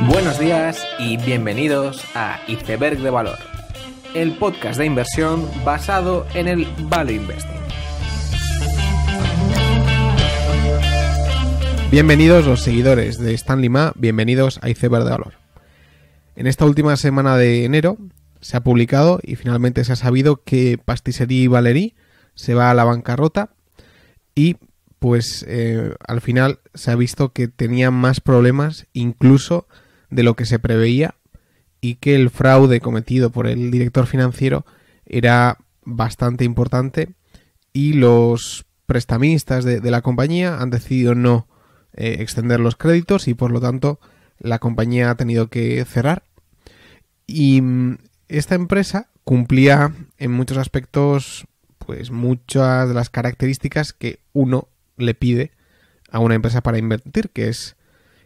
Buenos días y bienvenidos a Iceberg de Valor, el podcast de inversión basado en el Value Investing. Bienvenidos los seguidores de Stanley Ma, bienvenidos a Iceberg de Valor. En esta última semana de enero se ha publicado y finalmente se ha sabido que Pastisserie Valerie se va a la bancarrota y pues al final se ha visto que tenía más problemas incluso de lo que se preveía y que el fraude cometido por el director financiero era bastante importante y los prestamistas de la compañía han decidido no extender los créditos y por lo tanto la compañía ha tenido que cerrar. Y esta empresa cumplía en muchos aspectos pues muchas de las características que uno le pide a una empresa para invertir, que es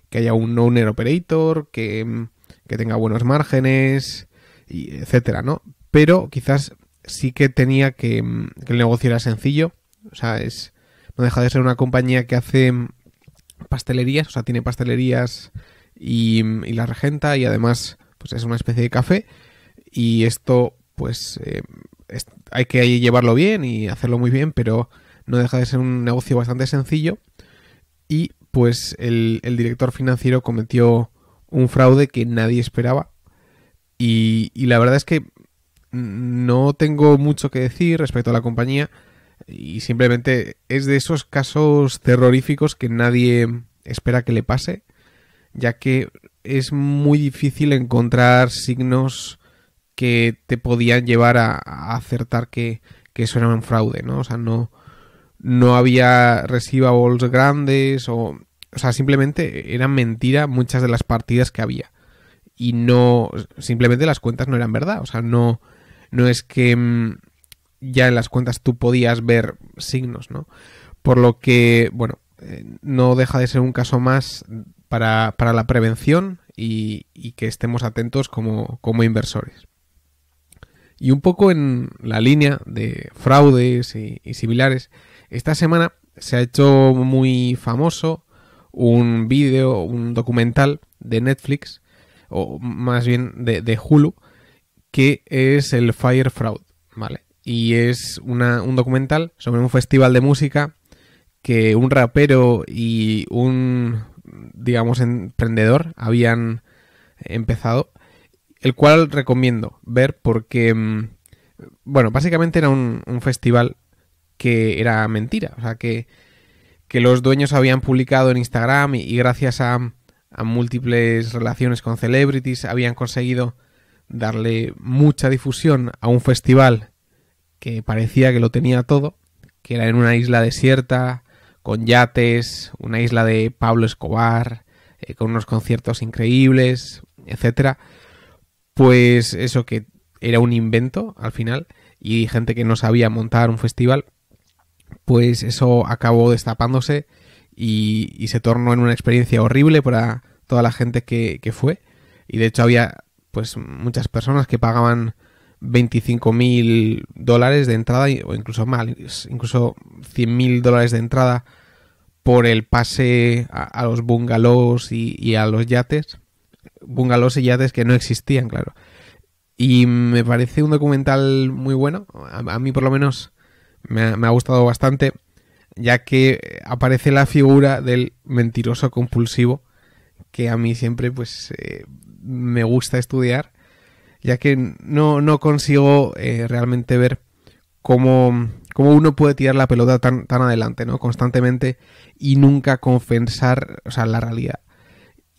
que haya un owner operator, que tenga buenos márgenes, y etcétera, ¿no? Pero quizás sí que tenía que el negocio era sencillo, o sea, no deja de ser una compañía que hace pastelerías, o sea, tiene pastelerías y la regenta y además pues es una especie de café y esto pues hay que llevarlo bien y hacerlo muy bien, pero no deja de ser un negocio bastante sencillo y pues el director financiero cometió un fraude que nadie esperaba y la verdad es que no tengo mucho que decir respecto a la compañía y simplemente es de esos casos terroríficos que nadie espera que le pase, ya que es muy difícil encontrar signos que te podían llevar a acertar que eso era un fraude, ¿no? O sea, no había receivables grandes o sea, simplemente eran mentira muchas de las partidas que había y simplemente las cuentas no eran verdad, o sea, no es que ya en las cuentas tú podías ver signos, ¿no? Por lo que, bueno, no deja de ser un caso más para la prevención y que estemos atentos como inversores. Y un poco en la línea de fraudes y similares, esta semana se ha hecho muy famoso un documental de Netflix, o más bien de Hulu, que es el Fyre Fraud, ¿vale? Y es un documental sobre un festival de música que un rapero y un, digamos, emprendedor habían empezado, el cual recomiendo ver porque, bueno, básicamente era un festival que era mentira, o sea, que los dueños habían publicado en Instagram y gracias a múltiples relaciones con celebrities habían conseguido darle mucha difusión a un festival que parecía que lo tenía todo, que era en una isla desierta, con yates, una isla de Pablo Escobar, con unos conciertos increíbles, etcétera. Pues eso que era un invento al final y gente que no sabía montar un festival, pues eso acabó destapándose y se tornó en una experiencia horrible para toda la gente que fue. Y de hecho había pues muchas personas que pagaban $25,000 de entrada o incluso más, incluso $100,000 de entrada por el pase a los bungalows y a los yates. Bungalows y yates que no existían, claro. Y me parece un documental muy bueno. A mí por lo menos me ha gustado bastante, ya que aparece la figura del mentiroso compulsivo, que a mí siempre pues me gusta estudiar, ya que no consigo realmente ver cómo uno puede tirar la pelota tan adelante, ¿no? Constantemente y nunca confesar, o sea, la realidad.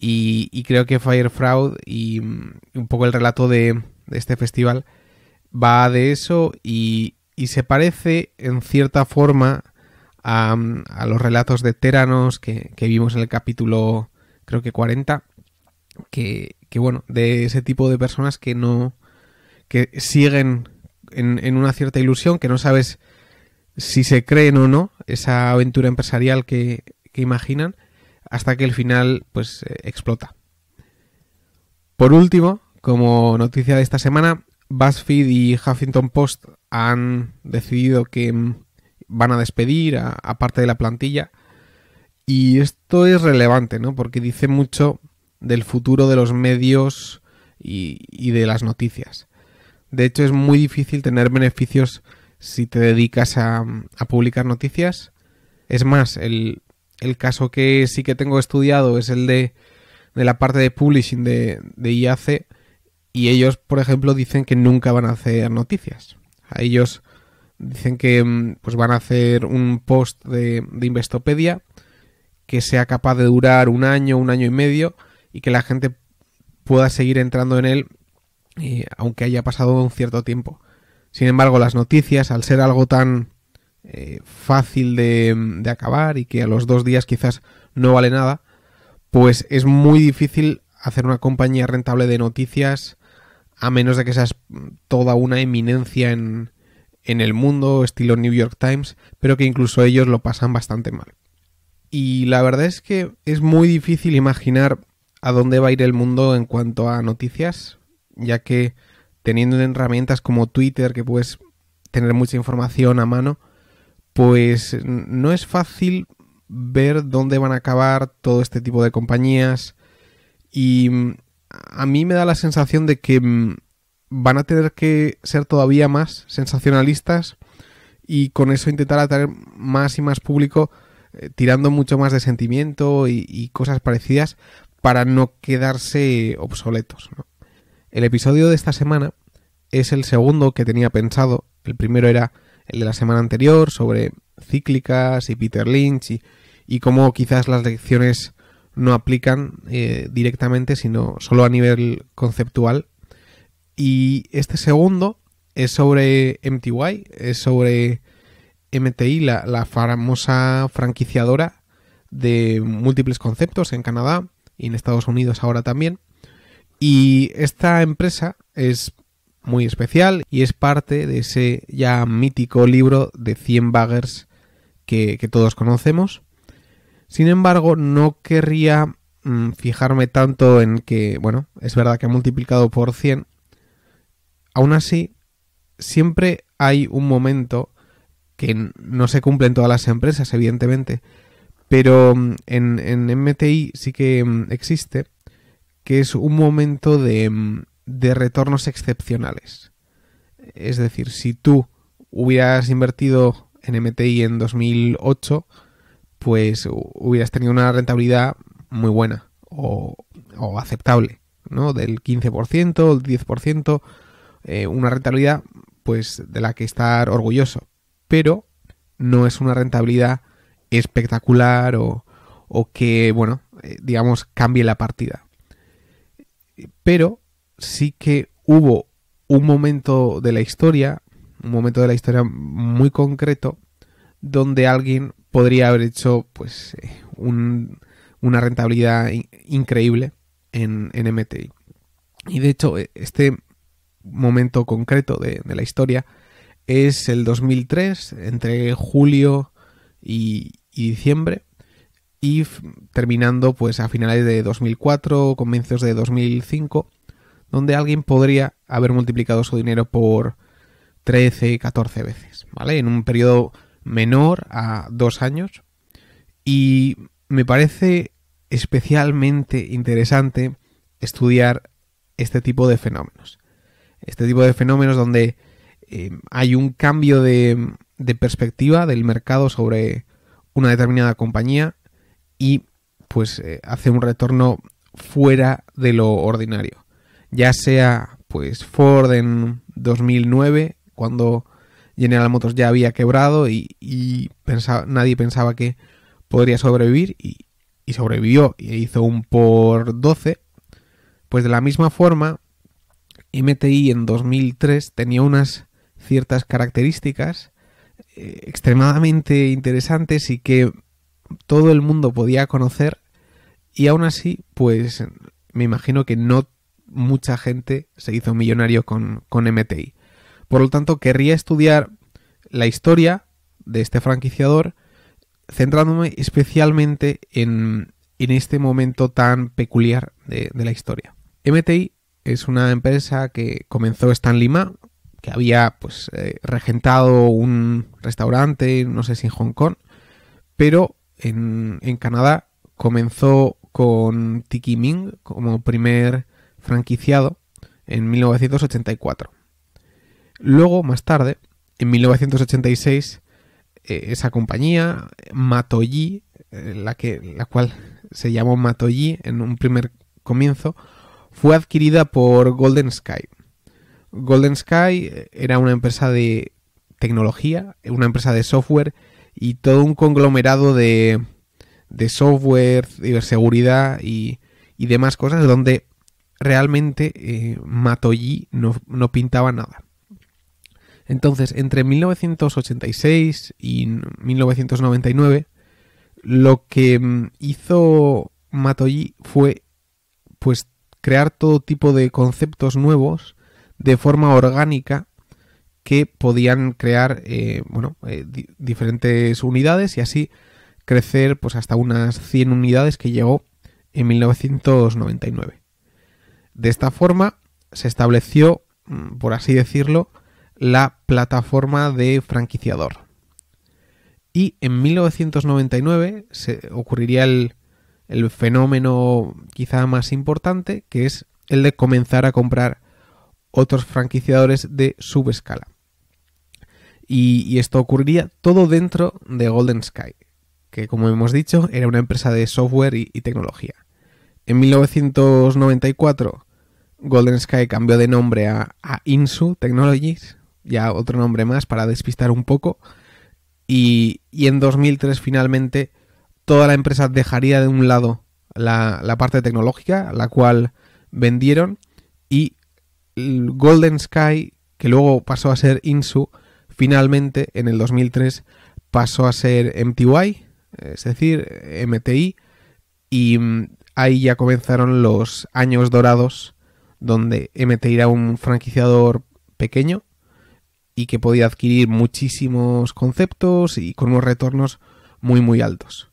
Y creo que Fyre Fraud y un poco el relato de este festival va de eso y se parece en cierta forma a los relatos de Theranos que vimos en el capítulo creo que 40, que bueno, de ese tipo de personas que siguen en una cierta ilusión, que no sabes si se creen o no esa aventura empresarial que imaginan, hasta que el final pues explota. Por último, como noticia de esta semana, BuzzFeed y Huffington Post han decidido que van a despedir a parte de la plantilla y esto es relevante, ¿no? Porque dice mucho del futuro de los medios y de las noticias. De hecho, es muy difícil tener beneficios si te dedicas a publicar noticias. Es más, el caso que sí que tengo estudiado es el de la parte de publishing de IAC, y ellos, por ejemplo, dicen que nunca van a hacer noticias. A ellos dicen que pues van a hacer un post de Investopedia que sea capaz de durar un año y medio, y que la gente pueda seguir entrando en él aunque haya pasado un cierto tiempo. Sin embargo, las noticias, al ser algo tan fácil de acabar y que a los 2 días quizás no vale nada, pues es muy difícil hacer una compañía rentable de noticias, a menos de que seas toda una eminencia en el mundo, estilo New York Times, pero que incluso ellos lo pasan bastante mal. Y la verdad es que es muy difícil imaginar a dónde va a ir el mundo en cuanto a noticias, ya que teniendo herramientas como Twitter, que puedes tener mucha información a mano, pues no es fácil ver dónde van a acabar todo este tipo de compañías, y a mí me da la sensación de que van a tener que ser todavía más sensacionalistas y con eso intentar atraer más y más público, tirando mucho más de sentimiento y cosas parecidas, para no quedarse obsoletos, ¿no? El episodio de esta semana es el segundo que tenía pensado. El primero era el de la semana anterior, sobre cíclicas y Peter Lynch y cómo quizás las lecciones no aplican directamente, sino solo a nivel conceptual. Y este segundo es sobre MTY, es sobre MTI, la famosa franquiciadora de múltiples conceptos en Canadá y en Estados Unidos ahora también. Y esta empresa es muy especial y es parte de ese ya mítico libro de 100 baggers que todos conocemos. Sin embargo, no querría fijarme tanto en que, bueno, es verdad que ha multiplicado por 100. Aún así, siempre hay un momento que no se cumple en todas las empresas, evidentemente, pero en MTI sí que existe, que es un momento de retornos excepcionales. Es decir, si tú hubieras invertido en MTI en 2008, pues hubieras tenido una rentabilidad muy buena o aceptable, ¿no? Del 15%, el 10%, una rentabilidad pues de la que estar orgulloso, pero no es una rentabilidad espectacular o que, bueno, digamos, cambie la partida. Pero sí que hubo un momento de la historia muy concreto, donde alguien podría haber hecho pues una rentabilidad increíble en MTI. Y de hecho, este momento concreto de la historia es el 2003, entre julio y diciembre, y terminando pues a finales de 2004, comienzos de 2005, donde alguien podría haber multiplicado su dinero por 13, 14 veces, ¿vale? En un periodo menor a 2 años. Y me parece especialmente interesante estudiar este tipo de fenómenos. Este tipo de fenómenos donde hay un cambio de perspectiva del mercado sobre una determinada compañía y pues hace un retorno fuera de lo ordinario. Ya sea pues Ford en 2009, cuando General Motors ya había quebrado y nadie pensaba que podría sobrevivir, y sobrevivió y hizo un por 12. Pues de la misma forma, MTI en 2003 tenía unas ciertas características extremadamente interesantes y que todo el mundo podía conocer, y aún así pues me imagino que no mucha gente se hizo millonario con MTI. Por lo tanto, querría estudiar la historia de este franquiciador, centrándome especialmente en este momento tan peculiar de la historia. MTI es una empresa que comenzó Stanley Ma, que había pues regentado un restaurante, no sé si en Hong Kong, pero en Canadá comenzó con Tiki Ming como primer franquiciado en 1984. Luego, más tarde, en 1986, esa compañía, Matoji, la cual se llamó Matoji en un primer comienzo, fue adquirida por Golden Sky. Golden Sky era una empresa de tecnología, una empresa de software y todo un conglomerado de software, ciberseguridad y demás cosas donde realmente Matoji no pintaba nada. Entonces, entre 1986 y 1999, lo que hizo Matoji fue pues crear todo tipo de conceptos nuevos de forma orgánica que podían crear diferentes unidades y así crecer pues hasta unas 100 unidades que llegó en 1999. De esta forma se estableció, por así decirlo, la plataforma de franquiciador. Y en 1999 se ocurriría el fenómeno quizá más importante, que es el de comenzar a comprar otros franquiciadores de subescala. Y esto ocurriría todo dentro de Golden Sky, que como hemos dicho era una empresa de software y tecnología. En 1994 Golden Sky cambió de nombre a Insu Technologies, ya otro nombre más para despistar un poco, y en 2003 finalmente toda la empresa dejaría de un lado la parte tecnológica, la cual vendieron, y Golden Sky, que luego pasó a ser Insu, finalmente en el 2003 pasó a ser MTY, es decir, MTI, y ahí ya comenzaron los años dorados donde MTI era un franquiciador pequeño y que podía adquirir muchísimos conceptos y con unos retornos muy muy altos.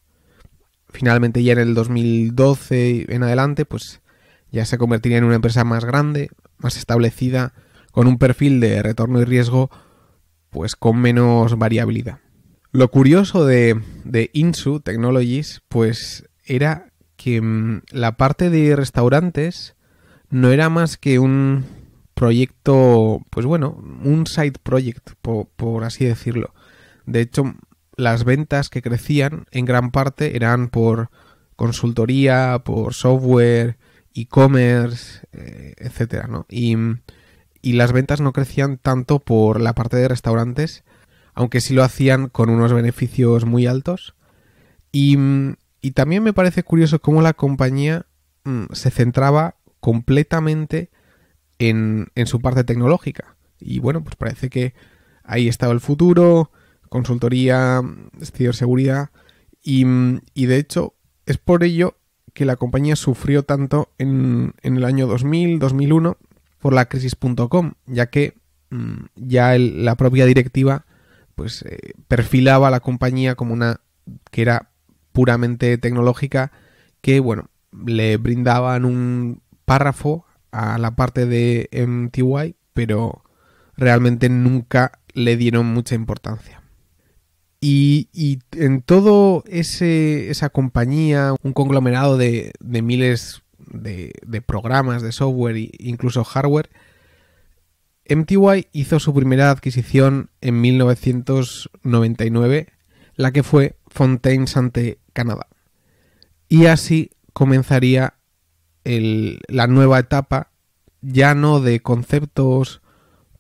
Finalmente ya en el 2012 en adelante pues ya se convertiría en una empresa más grande, más establecida, con un perfil de retorno y riesgo pues con menos variabilidad. Lo curioso de Insu Technologies pues era que la parte de restaurantes no era más que un proyecto, pues bueno, un side project, por así decirlo. De hecho, las ventas que crecían en gran parte eran por consultoría, por software, e-commerce, etcétera, ¿no? Y las ventas no crecían tanto por la parte de restaurantes, aunque sí lo hacían con unos beneficios muy altos. Y también me parece curioso cómo la compañía se centraba completamente en su parte tecnológica. Y bueno, pues parece que ahí estaba el futuro, consultoría, ciberseguridad, y de hecho es por ello que la compañía sufrió tanto en el año 2000, 2001 por la crisis.com, ya que ya la propia directiva pues perfilaba a la compañía como una que era puramente tecnológica, que bueno, le brindaban un párrafo a la parte de MTY, pero realmente nunca le dieron mucha importancia. Y en todo esa compañía, un conglomerado de miles de programas, de software e incluso hardware, MTY hizo su primera adquisición en 1999, la que fue Fontaine-Santé Canadá. Y así comenzaría la nueva etapa, ya no de conceptos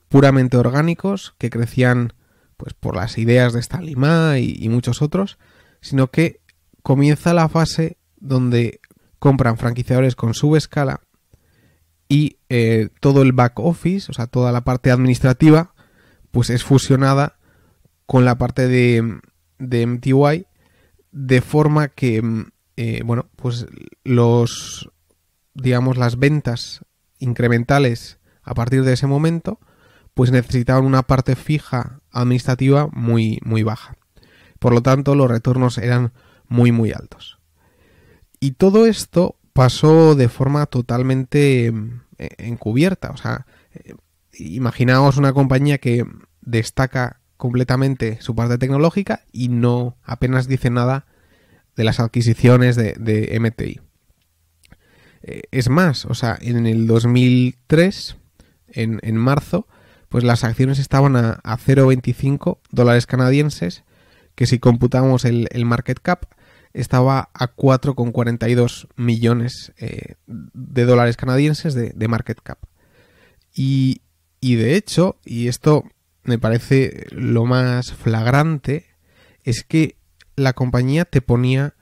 puramente orgánicos que crecían pues por las ideas de Stanley Ma y muchos otros, sino que comienza la fase donde compran franquiciadores con subescala y todo el back office, o sea, toda la parte administrativa, pues es fusionada con la parte de MTY, de forma que pues las ventas incrementales a partir de ese momento pues necesitaban una parte fija administrativa muy, muy baja. Por lo tanto, los retornos eran muy, muy altos. Y todo esto pasó de forma totalmente encubierta. O sea, imaginaos una compañía que destaca completamente su parte tecnológica y no apenas dice nada de las adquisiciones de MTI. Es más, o sea, en el 2003, en marzo, pues las acciones estaban a 0,25 dólares canadienses, que si computamos el market cap, estaba a 4,42 millones de dólares canadienses de market cap. Y de hecho, y esto me parece lo más flagrante, es que la compañía te ponía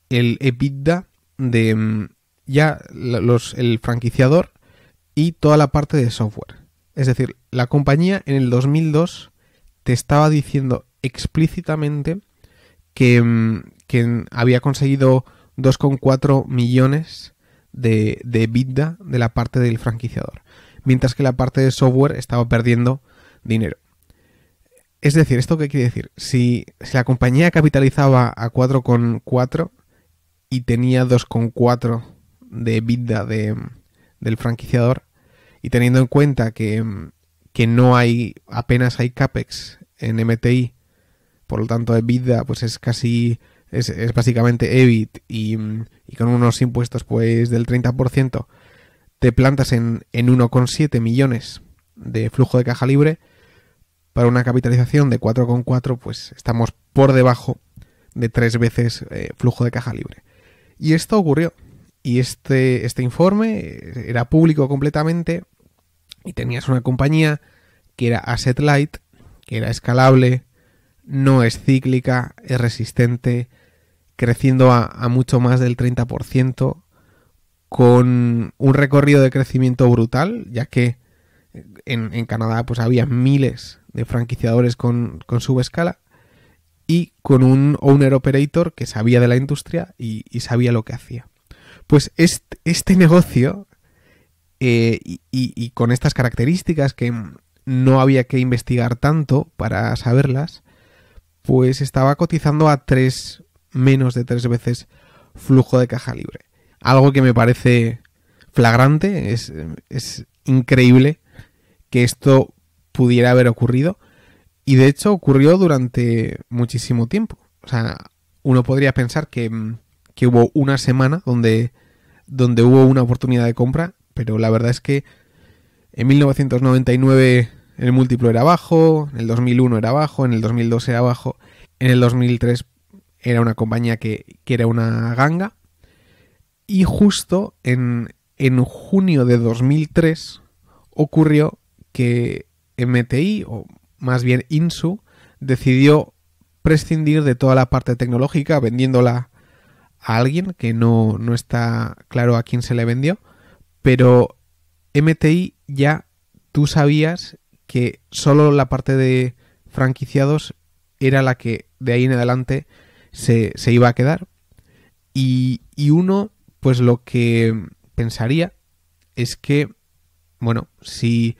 el EBITDA de el franquiciador y toda la parte de software. Es decir, la compañía en el 2002 te estaba diciendo explícitamente que había conseguido 2,4 millones de EBITDA de la parte del franquiciador, mientras que la parte de software estaba perdiendo dinero. Es decir, ¿esto qué quiere decir? Si la compañía capitalizaba a 4,4 y tenía 2,4 de EBITDA del franquiciador, y teniendo en cuenta que apenas hay CAPEX en MTI, por lo tanto EBITDA pues es básicamente EBIT y con unos impuestos pues del 30%, te plantas en 1,7 millones de flujo de caja libre. Para una capitalización de 4,4, pues estamos por debajo de 3 veces flujo de caja libre. Y esto ocurrió. Y este informe era público completamente, y tenías una compañía que era asset light, que era escalable, no es cíclica, es resistente, creciendo a mucho más del 30%, con un recorrido de crecimiento brutal, ya que en Canadá pues había miles de franquiciadores con subescala, y con un owner operator que sabía de la industria y sabía lo que hacía. Pues este negocio, y con estas características que no había que investigar tanto para saberlas, pues estaba cotizando a menos de 3 veces flujo de caja libre. Algo que me parece flagrante, es increíble que esto pudiera haber ocurrido, y de hecho ocurrió durante muchísimo tiempo. O sea, uno podría pensar que hubo una semana donde hubo una oportunidad de compra, pero la verdad es que en 1999 el múltiplo era bajo, en el 2001 era bajo, en el 2002 era bajo, en el 2003 era una compañía que era una ganga, y justo en junio de 2003 ocurrió que MTI, o más bien Insu, decidió prescindir de toda la parte tecnológica, vendiéndola a alguien que no está claro a quién se le vendió, pero MTI ya tú sabías que solo la parte de franquiciados era la que de ahí en adelante se iba a quedar, y uno pues lo que pensaría es que, bueno, si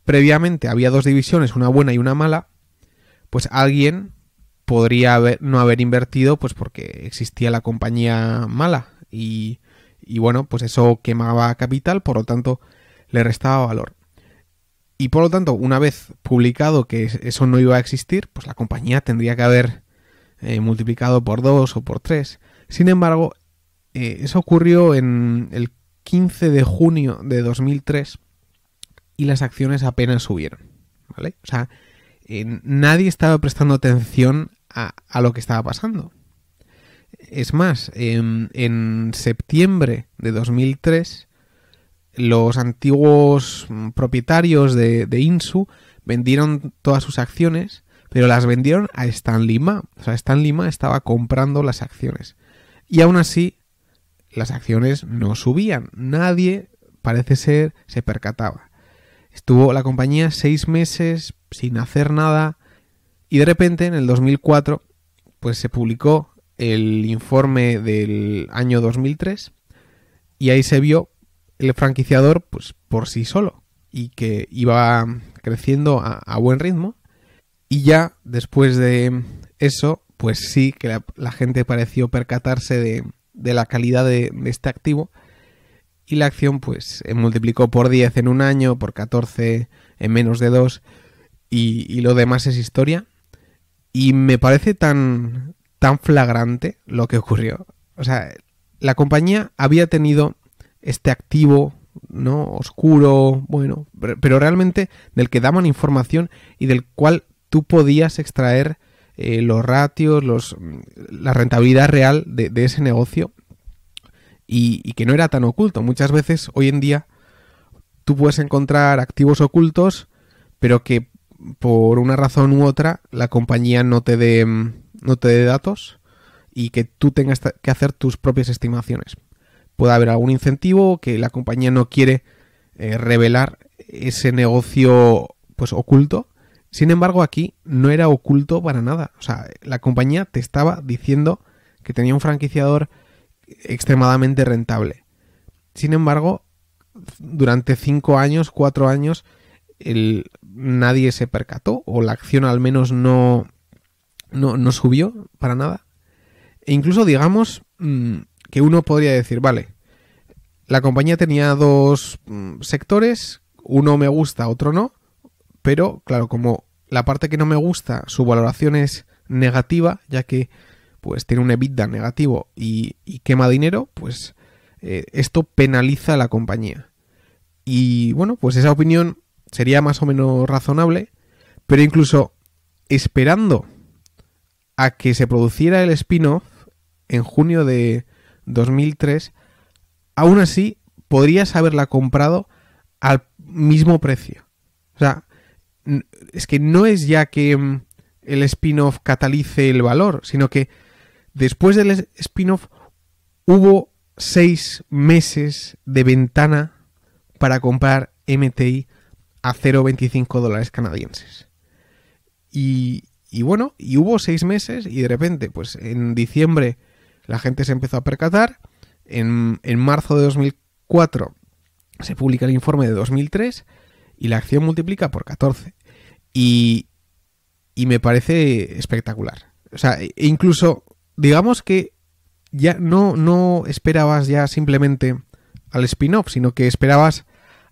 previamente había 2 divisiones, una buena y una mala, pues alguien podría no haber invertido pues porque existía la compañía mala, y bueno, pues eso quemaba capital, por lo tanto le restaba valor. Y por lo tanto, una vez publicado que eso no iba a existir, pues la compañía tendría que haber multiplicado por 2 o por 3. Sin embargo, eso ocurrió en el 15 de junio de 2003 y las acciones apenas subieron, ¿vale? O sea, nadie estaba prestando atención a lo que estaba pasando. Es más, en septiembre de 2003, los antiguos propietarios de Insu vendieron todas sus acciones, pero las vendieron a Stanley Ma. O sea, Stanley Ma estaba comprando las acciones. Y aún así, las acciones no subían. Nadie, parece ser, se percataba. Estuvo la compañía 6 meses sin hacer nada, y de repente en el 2004 pues se publicó el informe del año 2003, y ahí se vio el franquiciador pues por sí solo, y que iba creciendo a buen ritmo, y ya después de eso pues sí que la gente pareció percatarse de la calidad de este activo, y la acción pues se multiplicó por 10 en un año, por 14 en menos de 2, y lo demás es historia. Y me parece tan flagrante lo que ocurrió. O sea, la compañía había tenido este activo, ¿no? Oscuro, bueno, pero realmente del que daban información y del cual tú podías extraer los ratios, la rentabilidad real de ese negocio y que no era tan oculto. Muchas veces hoy en día tú puedes encontrar activos ocultos, pero que por una razón u otra la compañía no te dé datos y que tú tengas que hacer tus propias estimaciones. Puede haber algún incentivo que la compañía no quiere revelar ese negocio pues oculto. Sin embargo, aquí no era oculto para nada. O sea, la compañía te estaba diciendo que tenía un franquiciador extremadamente rentable. Sin embargo, durante 5 años, 4 años, nadie se percató, o la acción al menos no subió para nada. E incluso digamos que uno podría decir, vale, la compañía tenía 2 sectores, uno me gusta, otro no, pero claro, como la parte que no me gusta, su valoración es negativa, ya que pues tiene un EBITDA negativo y quema dinero, pues esto penaliza a la compañía. Y bueno, pues esa opinión sería más o menos razonable, pero incluso esperando a que se produciera el spin-off en junio de 2003, aún así podrías haberla comprado al mismo precio. O sea, es que no es ya que el spin-off catalice el valor, sino que después del spin-off hubo 6 meses de ventana para comprar MTI a $0.25 canadienses. Y bueno, y hubo 6 meses y de repente, pues en diciembre la gente se empezó a percatar. En marzo de 2004 se publica el informe de 2003 y la acción multiplica por 14. Y me parece espectacular. O sea, incluso digamos que ya no esperabas ya simplemente al spin-off, sino que esperabas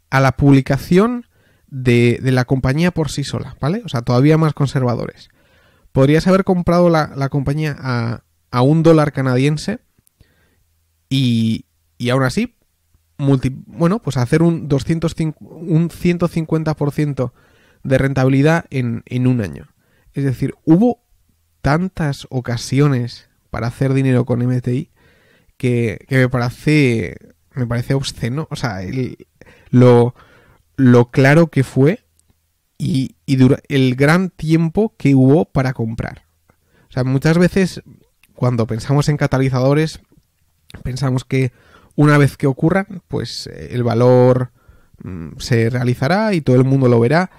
a la publicación de la compañía por sí sola, ¿vale? O sea, todavía más conservadores. Podrías haber comprado la compañía a $1 canadiense y aún así pues hacer un 150% de rentabilidad en un año. Es decir, hubo tantas ocasiones para hacer dinero con MTI que me parece obsceno. O sea, lo claro que fue y el gran tiempo que hubo para comprar. O sea, muchas veces cuando pensamos en catalizadores pensamos que una vez que ocurran, pues el valor se realizará y todo el mundo lo verá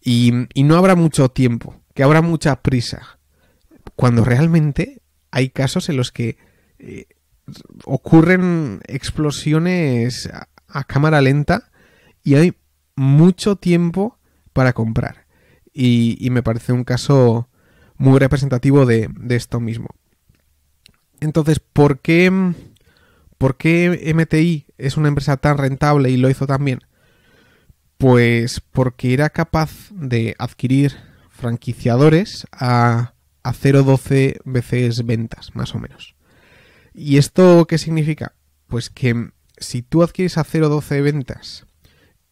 y no habrá mucho tiempo, que habrá mucha prisa. Cuando realmente hay casos en los que ocurren explosiones a cámara lenta y hay mucho tiempo para comprar. Y me parece un caso muy representativo de esto mismo. Entonces, ¿por qué MTI es una empresa tan rentable y lo hizo tan bien? Pues porque era capaz de adquirir franquiciadores a 0,12 veces ventas, más o menos. ¿Y esto qué significa? Pues que si tú adquieres a 0,12 ventas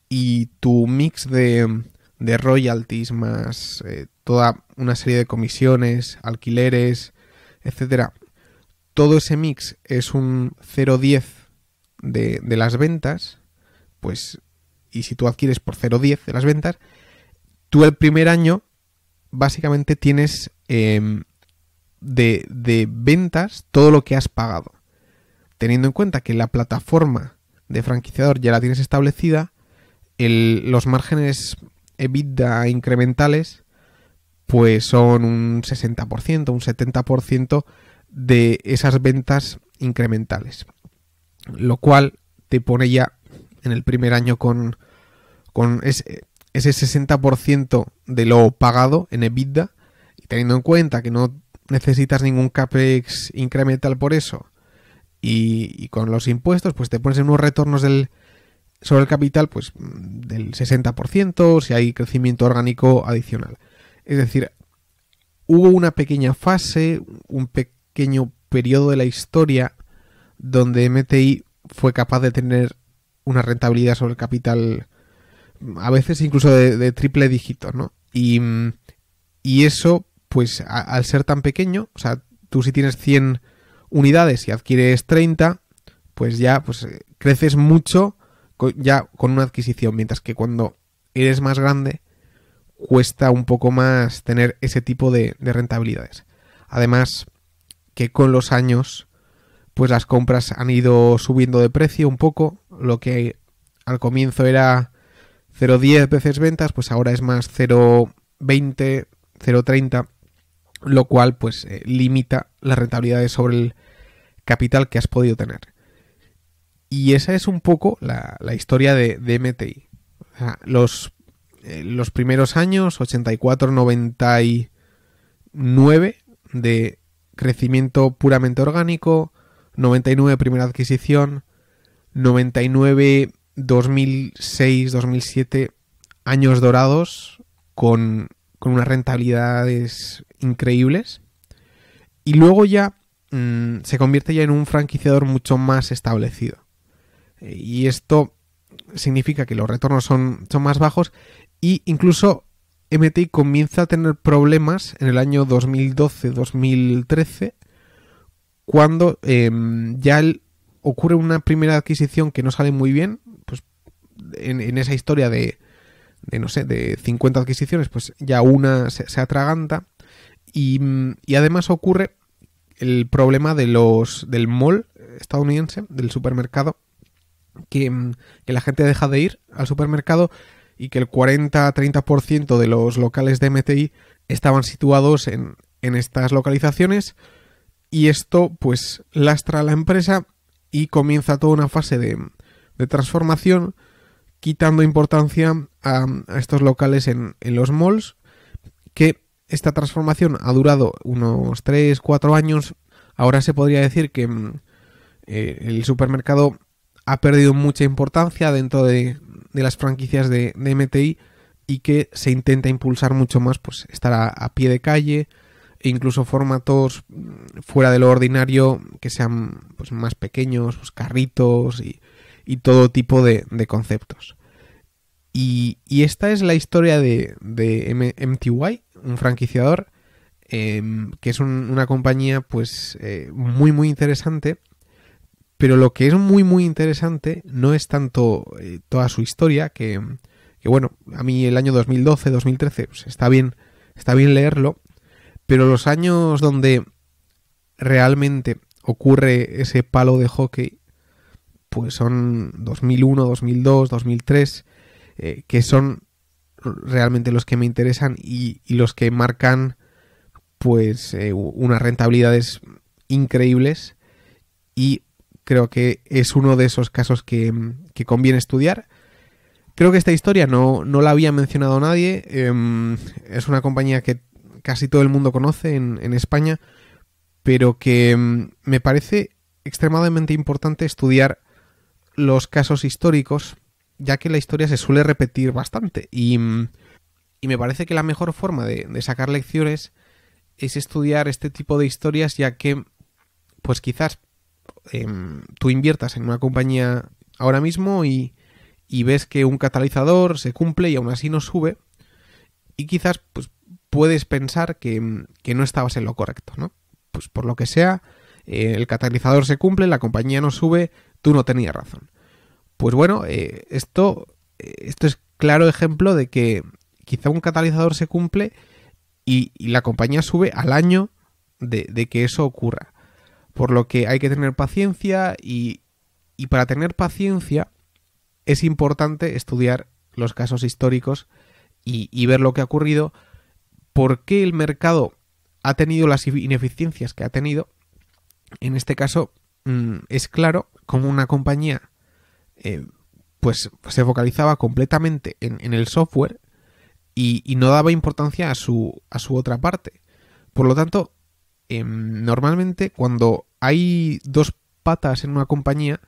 y tu mix de royalties más toda una serie de comisiones, alquileres, etcétera, todo ese mix es un 0,10 de las ventas, pues, y si tú adquieres por 0,10 de las ventas, tú el primer año básicamente tienes de ventas todo lo que has pagado. Teniendo en cuenta que la plataforma de franquiciador ya la tienes establecida, los márgenes EBITDA incrementales pues son un 60%, un 70% de esas ventas incrementales. Lo cual te pone ya en el primer año con ese 60% de lo pagado en EBITDA, y teniendo en cuenta que no necesitas ningún CAPEX incremental por eso, y con los impuestos pues te pones en unos retornos sobre el capital pues del 60%, si hay crecimiento orgánico adicional. Es decir, hubo una pequeña fase, un pequeño periodo de la historia donde MTI fue capaz de tener una rentabilidad sobre el capital a veces incluso de triple dígito, ¿no? Y eso, pues al ser tan pequeño, o sea, tú si tienes 100 unidades y adquieres 30, pues ya pues creces mucho ya con una adquisición, mientras que cuando eres más grande cuesta un poco más tener ese tipo de rentabilidades. Además que con los años pues las compras han ido subiendo de precio un poco, lo que al comienzo era 0,10 veces ventas, pues ahora es más 0,20, 0,30, lo cual pues limita las rentabilidades sobre el capital que has podido tener. Y esa es un poco la historia de MTI. O sea, los primeros años, 84, 99 de crecimiento puramente orgánico, 99 primera adquisición, 99 2006, 2007 años dorados con unas rentabilidades increíbles, y luego ya se convierte ya en un franquiciador mucho más establecido, y esto significa que los retornos son más bajos, y incluso MTI comienza a tener problemas en el año 2012-2013 cuando ya ocurre una primera adquisición que no sale muy bien. Pues en esa historia de 50 adquisiciones, pues ya una se atraganta, y además ocurre el problema del mall estadounidense, del supermercado, que la gente deja de ir al supermercado y que el 40-30% de los locales de MTI estaban situados en estas localizaciones, y esto pues lastra a la empresa y comienza toda una fase de transformación, quitando importancia a estos locales en los malls, que esta transformación ha durado unos 3-4 años. Ahora se podría decir que el supermercado ha perdido mucha importancia dentro de las franquicias de MTI, y que se intenta impulsar mucho más pues estar a pie de calle, e incluso formatos fuera de lo ordinario que sean pues más pequeños, pues carritos y todo tipo de conceptos. Y esta es la historia de MTY, un franquiciador que es una compañía pues muy muy interesante. Pero lo que es muy muy interesante no es tanto toda su historia, que bueno, a mí el año 2012-2013 pues está bien leerlo, pero los años donde realmente ocurre ese palo de hockey pues son 2001, 2002, 2003, que son realmente los que me interesan y los que marcan pues unas rentabilidades increíbles, y creo que es uno de esos casos que conviene estudiar. Creo que esta historia no la había mencionado nadie. Es una compañía que casi todo el mundo conoce en España, pero que me parece extremadamente importante estudiar los casos históricos, ya que la historia se suele repetir bastante. Y me parece que la mejor forma de sacar lecciones es estudiar este tipo de historias, ya que pues quizás tú inviertas en una compañía ahora mismo y ves que un catalizador se cumple y aún así no sube, y quizás pues puedes pensar que no estabas en lo correcto, ¿no? Pues por lo que sea, el catalizador se cumple, la compañía no sube, tú no tenías razón. Pues bueno, esto es claro ejemplo de que quizá un catalizador se cumple y la compañía sube al año de que eso ocurra. Por lo que hay que tener paciencia, y para tener paciencia es importante estudiar los casos históricos y ver lo que ha ocurrido, por qué el mercado ha tenido las ineficiencias que ha tenido. En este caso es claro cómo una compañía pues se focalizaba completamente en el software y no daba importancia a su otra parte. Por lo tanto, normalmente cuando hay dos patas en una compañía,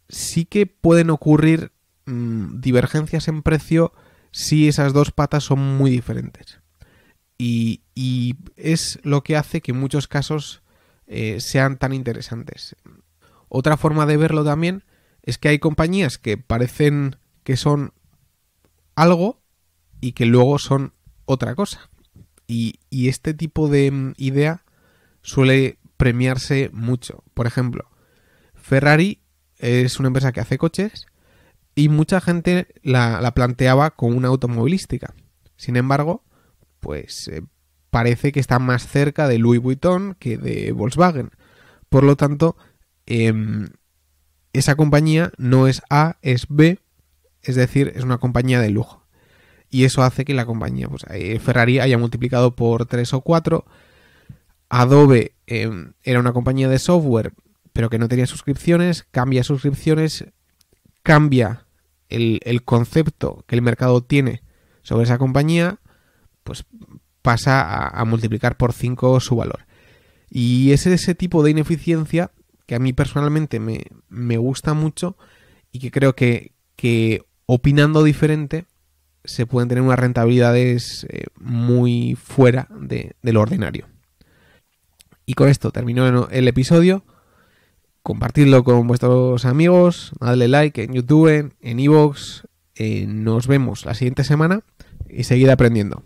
sí que pueden ocurrir divergencias en precio si esas dos patas son muy diferentes. Y es lo que hace que en muchos casos sean tan interesantes. Otra forma de verlo también es que hay compañías que parecen que son algo y que luego son otra cosa. Y este tipo de idea suele premiarse mucho. Por ejemplo, Ferrari es una empresa que hace coches y mucha gente la planteaba como una automovilística. Sin embargo, pues parece que está más cerca de Louis Vuitton que de Volkswagen. Por lo tanto, esa compañía no es A, es B, es decir, es una compañía de lujo. Y eso hace que la compañía, pues Ferrari, haya multiplicado por 3 o 4. Adobe era una compañía de software, pero que no tenía suscripciones, cambia suscripciones, cambia el concepto que el mercado tiene sobre esa compañía, pues pasa a multiplicar por 5 su valor. Y es ese tipo de ineficiencia que a mí personalmente me gusta mucho y que creo que opinando diferente se pueden tener unas rentabilidades muy fuera de lo ordinario. Y con esto termino el episodio. Compartidlo con vuestros amigos, dadle like en YouTube, en iVoox. Nos vemos la siguiente semana y seguid aprendiendo.